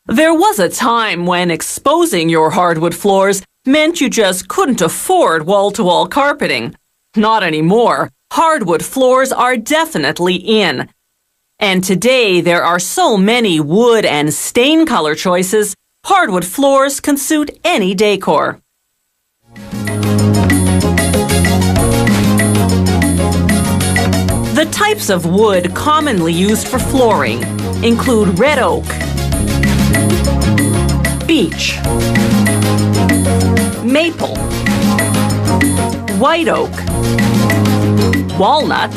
There was a time when exposing your hardwood floors meant you just couldn't afford wall-to-wall carpeting. Not anymore. Hardwood floors are definitely in. And today there are so many wood and stain color choices, hardwood floors can suit any decor. The types of wood commonly used for flooring include red oak, beech, maple, white oak, walnut,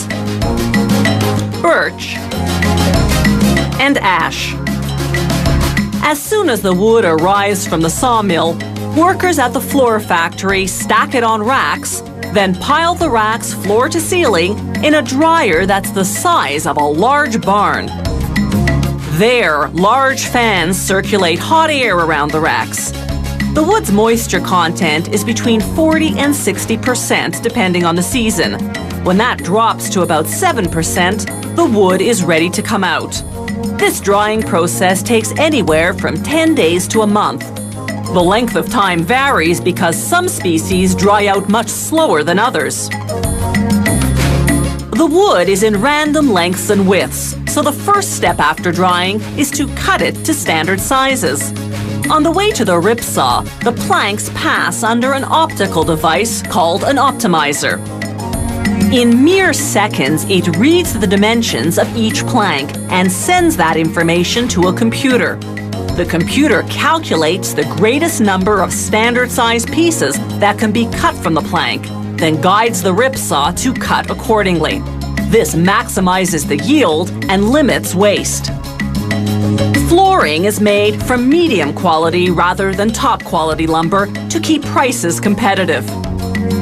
birch, and ash. As soon as the wood arrives from the sawmill, workers at the floor factory stack it on racks, then pile the racks floor to ceiling in a dryer that's the size of a large barn. There, large fans circulate hot air around the racks. The wood's moisture content is between 40 and 60% depending on the season. When that drops to about 7%, the wood is ready to come out. This drying process takes anywhere from 10 days to a month. The length of time varies because some species dry out much slower than others. The wood is in random lengths and widths, so the first step after drying is to cut it to standard sizes. On the way to the ripsaw, the planks pass under an optical device called an optimizer. In mere seconds, it reads the dimensions of each plank and sends that information to a computer. The computer calculates the greatest number of standard-sized pieces that can be cut from the plank, then guides the ripsaw to cut accordingly. This maximizes the yield and limits waste. Flooring is made from medium quality rather than top quality lumber to keep prices competitive.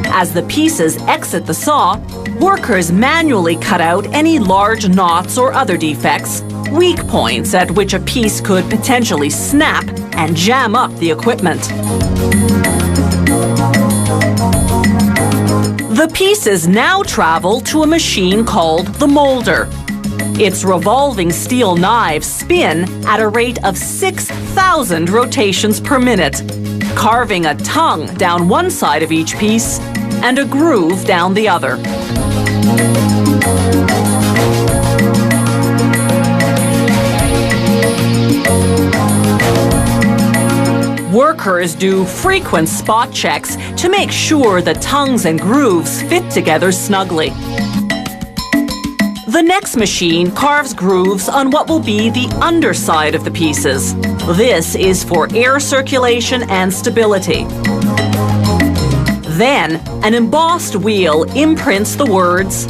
As the pieces exit the saw, workers manually cut out any large knots or other defects, weak points at which a piece could potentially snap and jam up the equipment. The pieces now travel to a machine called the molder. Its revolving steel knives spin at a rate of 6,000 rotations per minute, carving a tongue down one side of each piece and a groove down the other. Workers do frequent spot checks to make sure the tongues and grooves fit together snugly. The next machine carves grooves on what will be the underside of the pieces. This is for air circulation and stability. Then, an embossed wheel imprints the words,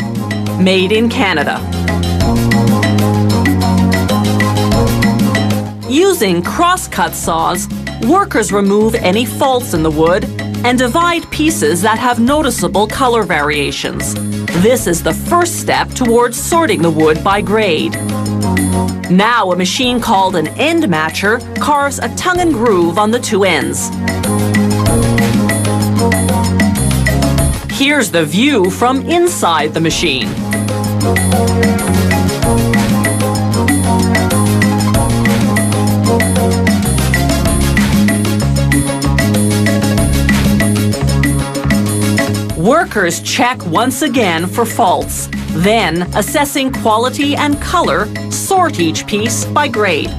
"Made in Canada." Using cross-cut saws, workers remove any faults in the wood and divide pieces that have noticeable color variations. This is the first step towards sorting the wood by grade. Now a machine called an end matcher carves a tongue and groove on the two ends. Here's the view from inside the machine. Workers check once again for faults. Then, assessing quality and color, sort each piece by grade.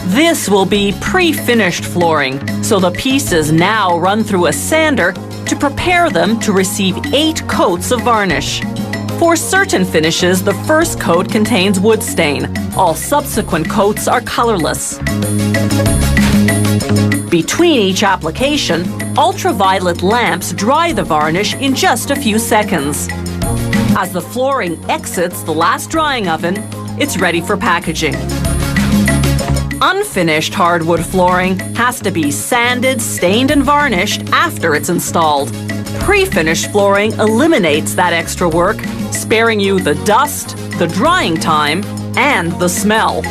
This will be pre-finished flooring, so the pieces now run through a sander to prepare them to receive 8 coats of varnish. For certain finishes, the first coat contains wood stain. All subsequent coats are colorless. Between each application, ultraviolet lamps dry the varnish in just a few seconds. As the flooring exits the last drying oven, it's ready for packaging. Unfinished hardwood flooring has to be sanded, stained, and varnished after it's installed. Pre-finished flooring eliminates that extra work, sparing you the dust, the drying time, and the smell.